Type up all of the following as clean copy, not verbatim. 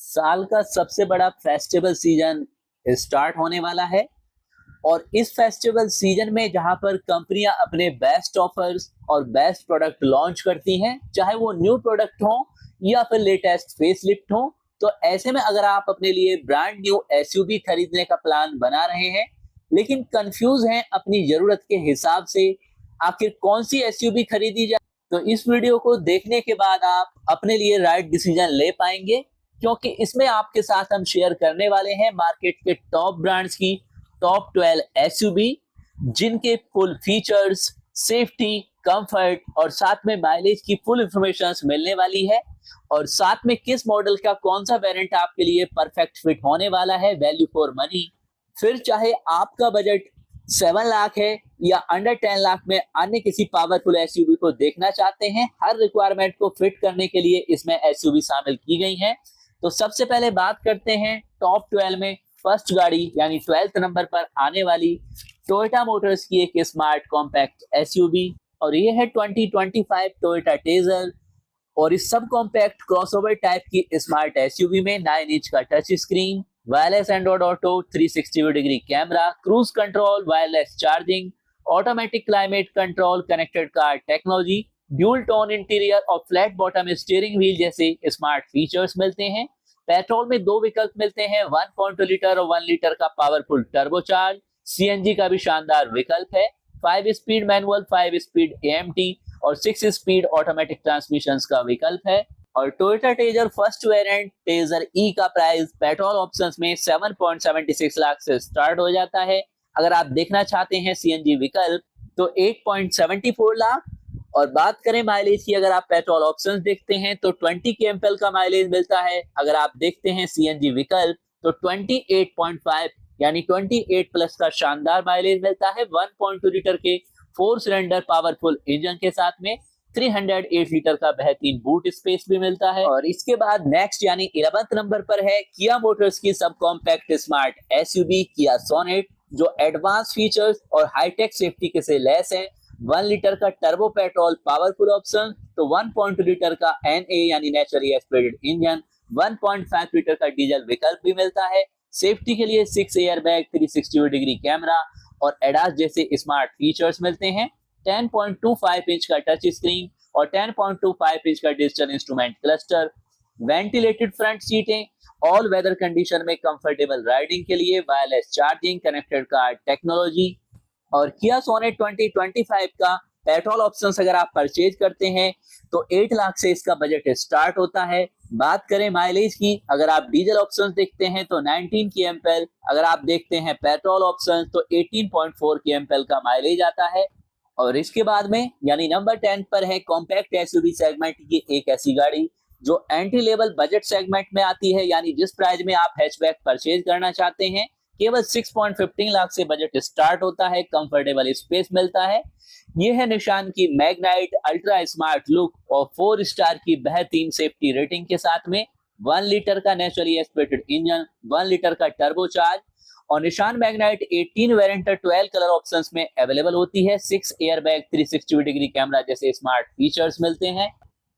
साल का सबसे बड़ा फेस्टिवल सीजन स्टार्ट होने वाला है और इस फेस्टिवल सीजन में जहां पर कंपनियां अपने बेस्ट ऑफर्स और बेस्ट प्रोडक्ट लॉन्च करती हैं, चाहे वो न्यू प्रोडक्ट हो या फिर लेटेस्ट फेसलिफ्ट हो, तो ऐसे में अगर आप अपने लिए ब्रांड न्यू एसयूवी खरीदने का प्लान बना रहे हैं लेकिन कंफ्यूज हैं अपनी जरूरत के हिसाब से आखिर कौन सी एसयूवी खरीदी जाए, तो इस वीडियो को देखने के बाद आप अपने लिए राइट डिसीजन ले पाएंगे, क्योंकि इसमें आपके साथ हम शेयर करने वाले हैं मार्केट के टॉप ब्रांड्स की टॉप 12 एसयूवी, जिनके फुल फीचर्स, सेफ्टी, कंफर्ट और साथ में माइलेज की फुल इंफॉर्मेशन मिलने वाली है और साथ में किस मॉडल का कौन सा वेरिएंट आपके लिए परफेक्ट फिट होने वाला है वैल्यू फॉर मनी। फिर चाहे आपका बजट 7 लाख है या अंडर 10 लाख में अन्य किसी पावरफुल एसयूवी को देखना चाहते हैं, हर रिक्वायरमेंट को फिट करने के लिए इसमें एसयूवी शामिल की गई हैं। तो सबसे पहले बात करते हैं टॉप 12 में फर्स्ट गाड़ी यानी 12th नंबर पर आने वाली टोयोटा मोटर्स की एक स्मार्ट कॉम्पैक्ट एसयूवी, और ये है 2025 टोयोटा टेजर। और इस सब कॉम्पैक्ट क्रॉसओवर टाइप की स्मार्ट एसयूवी में 9 इंच का touch screen, wireless Android auto, 360 degree camera, cruise control, wireless charging, automatic climate control, connected car technology, dual tone interior और flat bottom steering wheel जैसे smart features मिलते हैं। Petrol में 2 विकल्प मिलते हैं, 1.2 लीटर और 1 लीटर का पावरफुल टर्बोचार्ज। सीएनजी का भी शानदार विकल्प है। 5 स्पीड मैनुअल, 5 स्पीड एएमटी और 6 स्पीड ऑटोमेटिक ट्रांसमिशन का विकल्प है। और Toyota Taisor first variant Taisor E का प्राइस पेट्रोल ऑप्शंस में 7.76 लाख से स्टार्ट हो जाता है। अगर आप देखना चाहते हैं सीएनजी विकल्प तो 8.74 लाख। और बात करें माइलेज की, अगर आप पेट्रोल ऑप्शंस देखते हैं तो 20 kmpl का माइलेज मिलता है। अगर आप देखते हैं सीएनजी विकल्प तो 28.5 यानी 28 प्लस का शानदार माइलेज मिलता है 1.2 लीटर के 4 सिलेंडर पावरफुल इंजन के साथ में। 308 लीटर का बेहतरीन बूट स्पेस भी मिलता है। और इसके बाद नेक्स्ट यानी 11th नंबर पर है किया मोटर्स की सब कॉम्पैक्ट स्मार्ट एसयूवी किया सोनेट, जो एडवांस फीचर्स और हाईटेक सेफ्टी के से लैस है। 1 लीटर का टर्बो पेट्रोल पावरफुल ऑप्शन, तो 1.2 लीटर का एनए यानी नेचुरली एस्पिरेटेड इंजन, 1.5 लीटर का डीजल विकल्प भी मिलता है। सेफ्टी के लिए 6 एयरबैग, 360 डिग्री कैमरा और एडास जैसे स्मार्ट फीचर्स मिलते हैं। 10.25 इंच का टच स्क्रीन और 10.25 इंच का digital instrument cluster, ventilated front सीटें, ऑल वेदर कंडीशन में कंफर्टेबल राइडिंग के लिए wireless charging, connected car technology. और किया सोनेट 2025 का पेट्रोल ऑप्शंस अगर आप परचेज करते हैं तो 8 लाख से इसका बजट स्टार्ट होता है। बात करें माइलेज की, अगर आप डीजल ऑप्शंस देखते हैं तो 19 kmpl, अगर आप देखते हैं पेट्रोल ऑप्शंस तो 18.4 kmpl का माइलेज आता है। और इसके बाद में यानी नंबर 10 पर है कॉम्पैक्ट एसयूवी सेगमेंट की एक ऐसी गाड़ी जो एंट्री लेवल बजट सेगमेंट में आती है, यानी जिस प्राइस में आप हैचबैक परचेज करना चाहते हैं केवल 6.15 लाख से बजट स्टार्ट होता है। कंफर्टेबल स्पेस मिलता है। ये है निशान की मैग्नाइट अल्ट्रा स्मार्ट लुक और 4 स्टार की बेहतरीन सेफ्टी रेटिंग के साथ में। 1 लीटर का नेचुरली एस्पिरेटेड इंजन, 1 लीटर का टर्बोचार्ज और निशान मैग्नाइट 18 वेरिएंट 12 कलर ऑप्शंस में अवेलेबल होती है। 6 एयरबैग, 360 डिग्री कैमरा जैसे स्मार्ट फीचर्स मिलते हैं।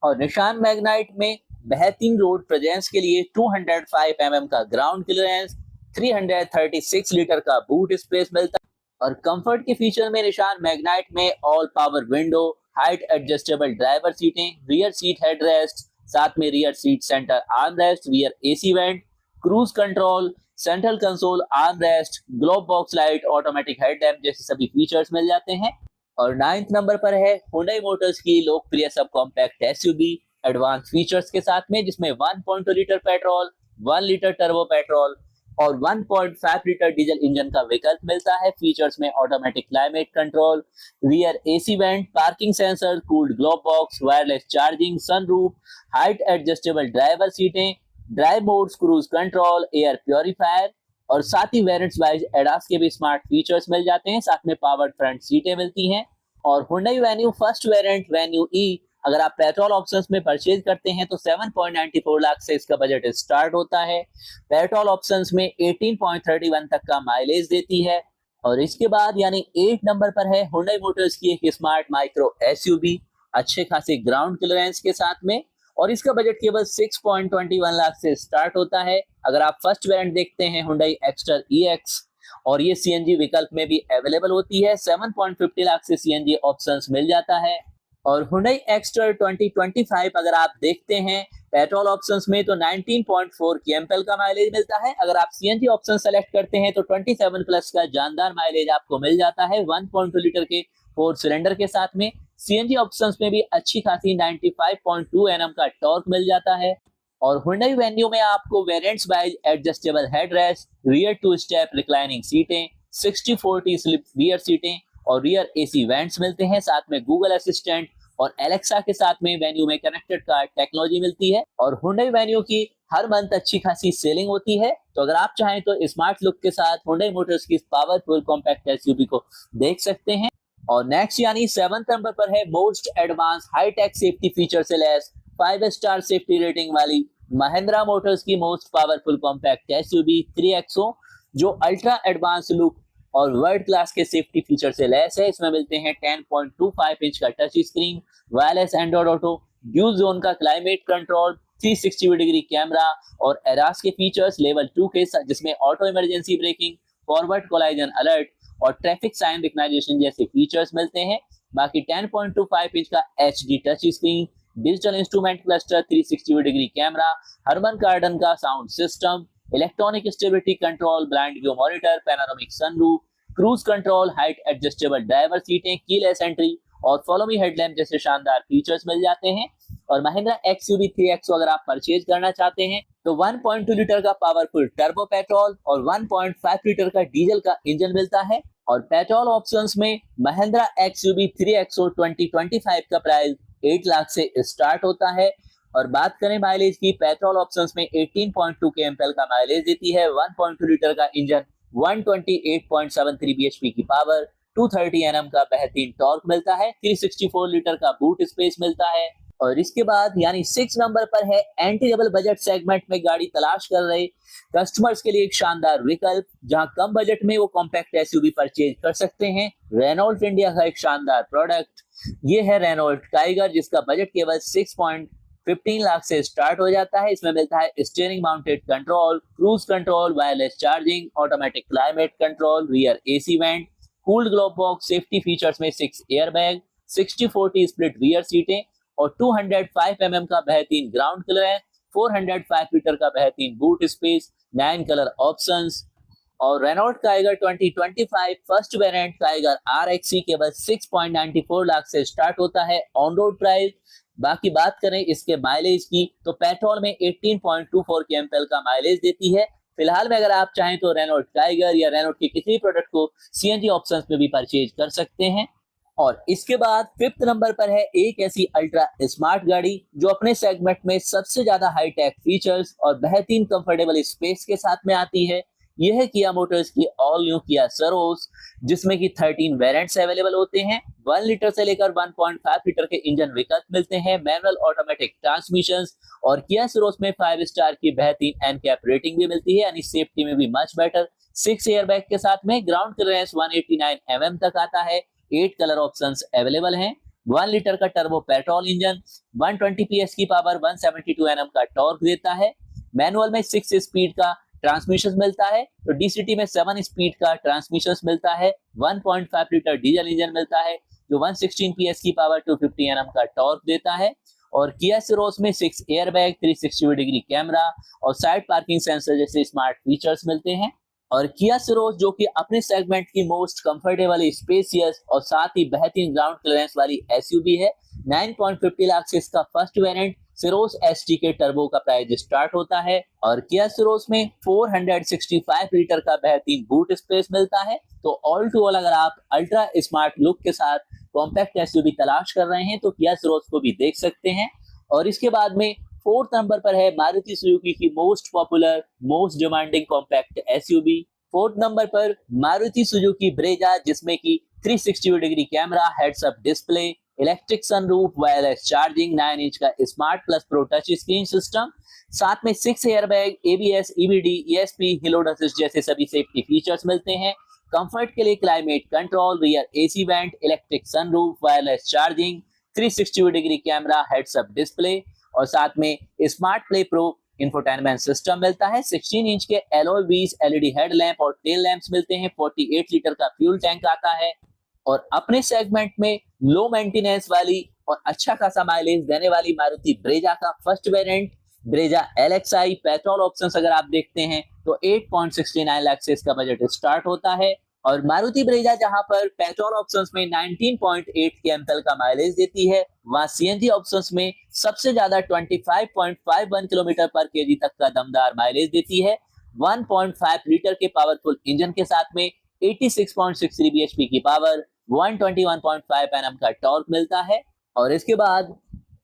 और निशान मैग्नाइट में बेहतरीन रोड प्रेजेंस के लिए 205 mm का ग्राउंड क्लियरेंस, 336 लीटर का बूट स्पेस मिलता है। और कंफर्ट के फीचर में निशान मैग्नाइट में all power window, height adjustable driver सीटें, रियर सीट हेडरेस्ट, साथ में rear seat centre arm rest, rear AC went, cruise control, central console arm rest, globe box light, automatic headlamp जैसे सभी features मिल जाते हैं। और 9th नंबर पर है हुंडई मोटर्स की लोकप्रिय सब कॉम्पैक्ट एसयूवी एडवांस फीचर्स के साथ में, जिसमें 1.2 litre petrol, 1 litre turbo petrol और 1.5 लीटर डीजल इंजन का विकल्प मिलता है। फीचर्स में automatic climate control, rear AC vent, parking sensor, cooled glove box, wireless charging, sunroof, height adjustable driver सीटें, drive modes, cruise control, air purifier और साथ ही variants wise ADAS के भी स्मार्ट फीचर्स मिल जाते हैं। साथ में पावर्ड फ्रंट सीटें मिलती हैं। और Hyundai Venue first variant Venue E अगर आप पेट्रोल ऑप्शंस में परचेज करते हैं तो 7.94 लाख से इसका बजट स्टार्ट होता है। पेट्रोल ऑप्शंस में 18.31 तक का माइलेज देती है। और इसके बाद यानी 8 नंबर पर है हुंडई मोटर्स की एक स्मार्ट माइक्रो एसयूवी अच्छे खासे ग्राउंड क्लियरेंस के साथ में और इसका बजट केवल 6.21 लाख से स्टार्ट होता है। अगर आप फर्स्ट वेरिएंट देखते हैं Hyundai Exter EX, और ये सीएनजी विकल्प में भी अवेलेबल होती है। 7.50 लाख से सीएनजी ऑप्शंस मिल जाता है। और Hyundai Exter 2025 अगर आप देखते हैं पेट्रोल ऑप्शंस में तो 19.4 kmpl का माइलेज मिलता है। अगर आप सीएनजी ऑप्शन सेलेक्ट करते हैं तो 27 प्लस का जानदार माइलेज आपको मिल जाता है 1.2 लीटर के 4 सिलेंडर के साथ में। सीएनजी ऑप्शंस में भी अच्छी खासी 95.2 Nm का टॉर्क मिल जाता है। और Hyundai Venue में आपको variants wise adjustable headrest, rear two step reclining सीटें, 60/40 स्लिप रियर सीटें और रियर एसी वेंट्स मिलते हैं। साथ में गूगल असिस्टेंट और एलेक्सा के साथ में वेन्यू में कनेक्टेड कार टेक्नोलॉजी मिलती है। और Hyundai Venue की हर मंथ अच्छी खासी सेलिंग होती है। तो अगर आप चाहें तो स्मार्ट लुक के साथ Hyundai मोटर्स की पावरफुल कॉम्पैक्ट एसयूवी को देख सकते हैं। और नेक्स्ट यानी 7th नंबर पर है most advance high tech safety feature से लैस 5 स्टार सेफ्टी रेटिंग वाली महिंद्रा मोटर्स की most powerful compact SUV 3XO, जो अल्ट्रा एडवांस लुक और वर्ल्ड क्लास के सेफ्टी फीचर से लैस है। इसमें मिलते हैं 10.25 इंच का touch screen, wireless Android auto, dual zone का क्लाइमेट कंट्रोल, 360 डिग्री कैमरा और एरास के फीचर्स लेवल 2 के साथ, जिसमें auto emergency braking, forward collision alert और ट्रैफिक साइन रिकग्निशन जैसे फीचर्स मिलते हैं। बाकी 10.25 इंच का HD touch screen, digital instrument cluster, 360 degree camera, Harman Kardon का sound system, electronic stability control, blind view monitor, panoramic sunroof, cruise control, height adjustable driver सीटें, keyless entry और follow me headlamp जैसे शानदार features मिल जाते हैं। और Mahindra XUV 3XO अगर आप परचेज करना चाहते हैं तो 1.2 लीटर का पावरफुल टर्बो पेट्रोल और 1.5 लीटर का डीजल का इंजन मिलता है। और पेट्रोल ऑप्शंस में महिंद्रा XUV 3XO 2025 का प्राइस 8 लाख से स्टार्ट होता है। और बात करें माइलेज की, पेट्रोल ऑप्शंस में 18.2 kmpl का माइलेज देती है, 1.2 लीटर का इंजन, 128.73 bhp की पावर, 230 Nm का बेहतरीन टॉर्क मिलता है, 364 लीटर का बूट स्पेस मिलता है। और इसके बाद यानी 6 नंबर पर है एंट्री लेवल बजट सेगमेंट में गाड़ी तलाश कर रहे कस्टमर्स के लिए एक शानदार विकल्प, जहां कम बजट में वो कॉम्पैक्ट एसयूवी परचेज कर सकते हैं। रेनॉल्ट इंडिया का एक शानदार प्रोडक्ट ये है रेनॉल्ट टाइगर, जिसका बजट केवल 6.15 लाख से स्टार्ट हो जाता है। इसमें मिलता है steering mounted control, cruise control, wireless charging, automatic climate control, rear AC vent, cooled glove box, safety features में 6 एयरबैग, 60/40 स्प्लिट रियर सीटें और 205 mm का बेहतरीन ग्राउंड क्लियरेंस, 405 लीटर का बेहतरीन बूट स्पेस, 9 कलर ऑप्शंस। और रेनॉल्ट टाइगर 2025 फर्स्ट वेरिएंट टाइगर RXE केवल 6.94 लाख से स्टार्ट होता है ऑन रोड प्राइस। बाकी बात करें इसके माइलेज की तो पेट्रोल में 18.24 kmpl का माइलेज देती है। फिलहाल में अगर आप चाहें तो रेनॉल्ट टाइगर या रेनॉल्ट के किसी प्रोडक्ट को CNG ऑप्शंस में भी परचेज कर सकते हैं। और इसके बाद 5th नंबर पर है एक ऐसी अल्ट्रा स्मार्ट गाड़ी जो अपने सेगमेंट में सबसे ज्यादा हाईटेक फीचर्स और बेहतरीन कंफर्टेबल स्पेस के साथ में आती है। यह है किया मोटर्स की ऑल न्यू किया सरोस, जिसमें कि 13 वेरिएंट्स अवेलेबल होते हैं। 1 लीटर से लेकर 1.5 लीटर के इंजन विकल्प मिलते हैं, मैनुअल ऑटोमेटिक ट्रांसमिशंस। और किया सरोस में 5 स्टार की बेहतरीन एनकैप रेटिंग भी मिलती है, यानी सेफ्टी में भी मच बेटर। 6 एयरबैग के साथ में ग्राउंड क्लियरेंस 189 mm तक आता है। 8 कलर ऑप्शंस अवेलेबल हैं। 1 लीटर का टर्बो पेट्रोल इंजन 120 PS की पावर, 172 Nm का टॉर्क देता है। मैनुअल में 6 स्पीड का ट्रांसमिशन मिलता है, तो DCT में 7 स्पीड का ट्रांसमिशन मिलता है। 1.5 लीटर डीजल इंजन मिलता है जो 116 PS की पावर, 250 Nm का टॉर्क देता है। और किया सिरोस में 6 एयरबैग, 360 डिग्री कैमरा और साइड पार्किंग सेंसर जैसे स्मार्ट फीचर्स मिलते हैं। और किया सिरोस जो कि अपने सेगमेंट की मोस्ट कंफर्टेबल, स्पेसियस और साथ ही बेहतरीन ग्राउंड क्लियरेंस वाली एसयूवी है। 9.50 लाख से इसका फर्स्ट वेरिएंट सिरोस ST के टर्बो का प्राइस स्टार्ट होता है। और किया सिरोस में 465 लीटर का बेहतरीन बूट स्पेस मिलता है। तो ऑल टू ऑल अगर आप अल्ट्रा स्मार्ट लुक के साथ कॉम्पैक्ट एसयूवी तलाश कर रहे हैं तो किया सिरोस को भी देख सकते हैं। और इसके बाद में 4th नंबर पर है मारुति सुजुकी की most popular, most demanding compact SUV. 4th number पर मारुति सुजुकी ब्रेजा, जिसमें कि 360 degree camera, heads up display, electric sunroof, wireless charging, 9 inch का smart plus pro touch screen system, साथ में 6 airbag, ABS, EBD, ESP, hill hold assist जैसे सभी safety features मिलते हैं। कंफर्ट के लिए climate control, rear AC vent, electric sunroof, wireless charging, 360 degree camera, heads up display और साथ में smart play pro infotainment system मिलता है। 16 इंच के एलॉय व्हील्स, एलईडी हेडलैम्प और टेल लैंप्स मिलते हैं। 48 लीटर का फ्यूल टैंक आता है और अपने सेगमेंट में लो मेंटेनेंस वाली और अच्छा खासा माइलेज देने वाली मारुति ब्रेजा का first variant Brezza LXi petrol options अगर आप देखते हैं तो 8.69 लाख से इसका बजट स्टार्ट होता है। और मारुति ब्रेजा जहां पर पेट्रोल ऑप्शंस में 19.8 kmpl का माइलेज देती है, वहां सीएनजी ऑप्शंस में सबसे ज्यादा 25.51 किलोमीटर पर केजी तक का दमदार माइलेज देती है। 1.5 लीटर के पावरफुल इंजन के साथ में 86.63 bhp की पावर, 121.5 Nm का टॉर्क मिलता है। और इसके बाद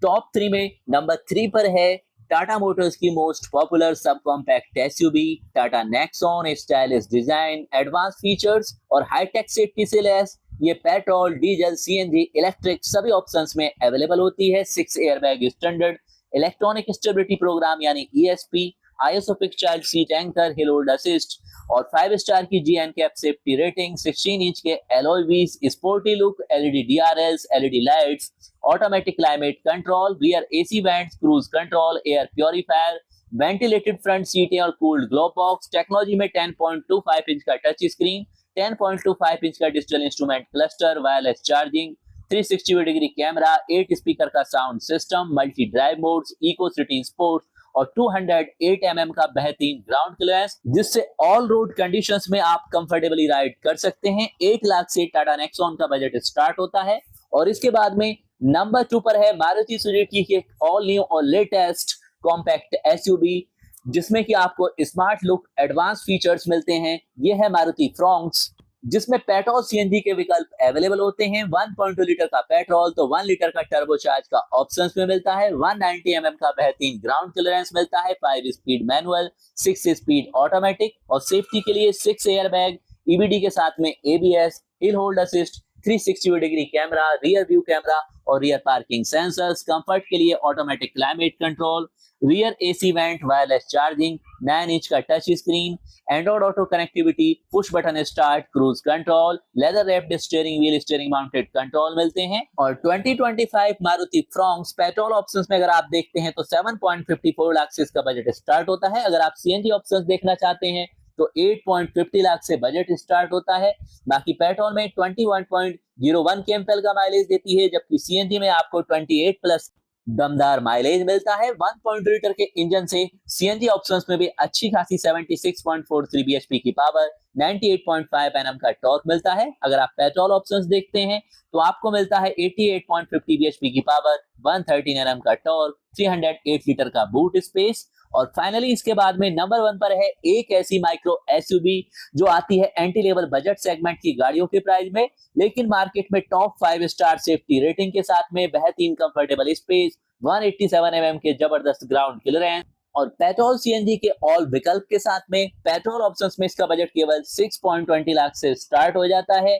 टॉप 3 में नंबर 3 पर है टाटा मोटर्स की most popular sub compact SUV Tata Nexon. Stylish design, advance features और हाईटेक सेफ्टी से लैस ये पेट्रोल, डीजल, सीएनजी, इलेक्ट्रिक सभी ऑप्शंस में अवेलेबल होती है। 6 airbag standard, electronic stability program यानी ESP, ISOFIX child seat anchor, hill hold assist और 5 स्टार की GNCAP सेफ्टी रेटिंग। 16 इंच के alloy wheels, sporty look, LED DRLs, LED lights, automatic climate control, rear AC vents, cruise control, air purifier, ventilated front सीटें और cooled glove box. Technology में 10.25 inch का touch screen, 10.25 inch का digital instrument cluster, wireless charging, 360 degree camera, 8 speaker का sound system, multi drive modes, eco city sports और 208 mm का बेहतरीन ground clearance, जिससे ऑल रोड कंडीशंस में आप कंफर्टेबली राइड कर सकते हैं। 1 लाख से टाटा नेक्सॉन का बजट स्टार्ट होता है। और इसके बाद में नंबर 2 पर है मारुति सुजुकी की ऑल न्यू और लेटेस्ट कॉम्पैक्ट एसयूवी, जिसमें कि आपको स्मार्ट लुक, एडवांस फीचर्स मिलते हैं। ये है मारुति फ्रॉन्क्स, जिसमें पेट्रोल सीएनजी के विकल्प अवेलेबल होते हैं। 1.2 लीटर का पेट्रोल तो 1 लीटर का टर्बोचार्ज का ऑप्शंस में मिलता है। 190 mm का बेहतरीन ग्राउंड क्लियरेंस मिलता है। 5 स्पीड मैनुअल, 6 स्पीड ऑटोमेटिक और सेफ्टी के लिए 6 एयरबैग, EBD के साथ में ABS, hill hold assist, 360 degree camera, rear view camera और रियर पार्किंग सेंसर्स। कंफर्ट के लिए automatic climate control, rear AC vent, wireless charging, 9 inch का touch screen, Android auto connectivity, push button start, cruise control, leather wrapped steering wheel, steering mounted control मिलते हैं। और 2025 Maruti Fronx petrol options में अगर आप देखते हैं तो 7.54 लाख से इसका बजट स्टार्ट होता है। अगर आप सीएनजी ऑप्शंस देखना चाहते हैं तो 8.50 लाख से बजट स्टार्ट होता है। बाकी पेट्रोल में 21.01 kmpl का माइलेज देती है, जबकि सीएनजी में आपको 28 प्लस दमदार माइलेज मिलता है। 1.2 लीटर के इंजन से सीएनजी ऑप्शंस में भी अच्छी खासी 76.43 bhp की पावर, 98.5 Nm का टॉर्क मिलता है। अगर आप पेट्रोल ऑप्शंस देखते हैं तो आपको मिलता है 88.50 bhp की पावर, 113 Nm का टॉर्क, 308 लीटर का बूट स्पेस। और फाइनली इसके बाद में नंबर 1 पर है एक ऐसी माइक्रो एसयूवी जो आती है एंटी लेवल बजट सेगमेंट की गाड़ियों के प्राइस में, लेकिन मार्केट में टॉप 5 स्टार सेफ्टी रेटिंग के साथ में बेहतरीन कंफर्टेबल स्पेस, 187 mm के जबरदस्त ग्राउंड क्लियरेंस और पेट्रोल सीएनजी के ऑल विकल्प के साथ में पेट्रोल ऑप्शंस में इसका बजट केवल 6.20 लाख से स्टार्ट हो जाता है।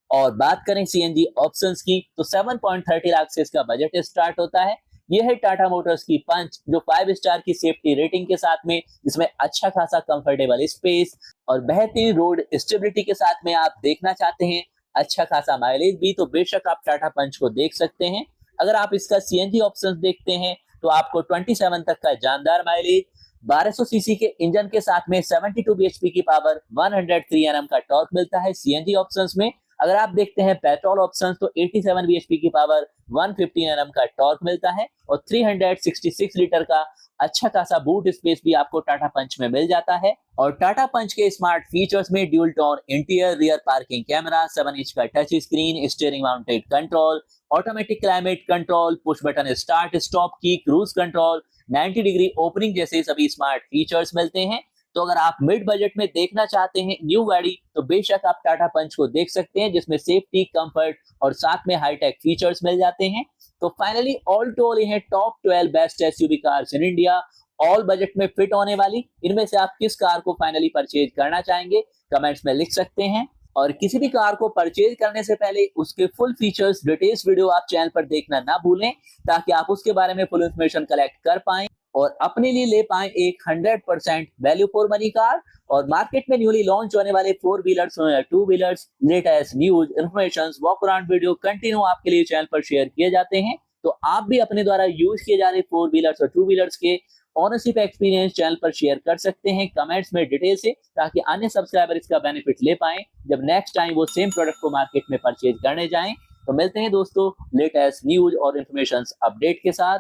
और बात करें सीएनजी ऑप्शंस की तो 7.30 लाख से इसका बजट स्टार्ट होता है। यह है टाटा मोटर्स की पंच जो 5 स्टार की सेफ्टी रेटिंग के साथ में, जिसमें अच्छा खासा कंफर्टेबल स्पेस और बेहतरीन रोड स्टेबिलिटी के साथ में आप देखना चाहते हैं अच्छा खासा माइलेज भी, तो बेशक आप टाटा पंच को देख सकते हैं। अगर आप इसका सीएनजी ऑप्शंस देखते हैं तो आपको 27 तक का जानदार माइलेज, 1200 सीसी के इंजन के साथ में 72 bhp की पावर, 103 Nm का टॉर्क मिलता है सीएनजी ऑप्शंस में। अगर आप देखते हैं पेट्रोल ऑप्शंस तो 87 bhp की पावर, 115 Nm का टॉर्क मिलता है और 366 लीटर का अच्छा खासा बूट स्पेस भी आपको टाटा पंच में मिल जाता है। और टाटा पंच के स्मार्ट फीचर्स में dual tone interior, rear parking camera, 7 inch का touch screen, steering mounted control, automatic climate control, push button start stop की, क्रूज कंट्रोल, 90 डिग्री ओपनिंग जैसे सभी स्मार्ट फीचर्स मिलते हैं। तो अगर आप मिड बजट में देखना चाहते हैं न्यू गाड़ी तो बेशक आप टाटा पंच को देख सकते हैं, जिसमें सेफ्टी, कंफर्ट और साथ में हाईटेक फीचर्स मिल जाते हैं। तो फाइनली ऑल टू ऑल ये top 12 best SUV cars in India, all budget में फिट होने वाली। इनमें से आप किस कार को फाइनली परचेज करना चाहेंगे कमेंट्स में लिख सकते हैं। और किसी भी कार को परचेज करने से पहले उसके फुल फीचर्स डिटेल्स वीडियो आप चैनल पर देखना ना भूलें, ताकि आप उसके बारे में फुल इंफॉर्मेशन कलेक्ट कर पाएं और अपने लिए ले पाएं एक 100% वैल्यू फॉर मनी कार। और मार्केट में न्यूली लॉन्च होने वाले 4 व्हीलर्स हो या 2 wheelers, latest news, information, walk around video continue आपके लिए चैनल पर शेयर किए जाते हैं। तो आप भी अपने द्वारा यूज किए जा रहे 4 व्हीलर्स और 2 व्हीलर्स के ओनरशिप एक्सपीरियंस चैनल पर शेयर कर सकते हैं कमेंट्स में डिटेल से, ताकि अन्य सब्सक्राइबर इसका बेनिफिट ले पाएं जब नेक्स्ट टाइम वो सेम प्रोडक्ट को मार्केट में परचेज करने जाएं। तो मिलते हैं दोस्तों लेटेस्ट न्यूज और इन्फॉर्मेशन अपडेट के साथ।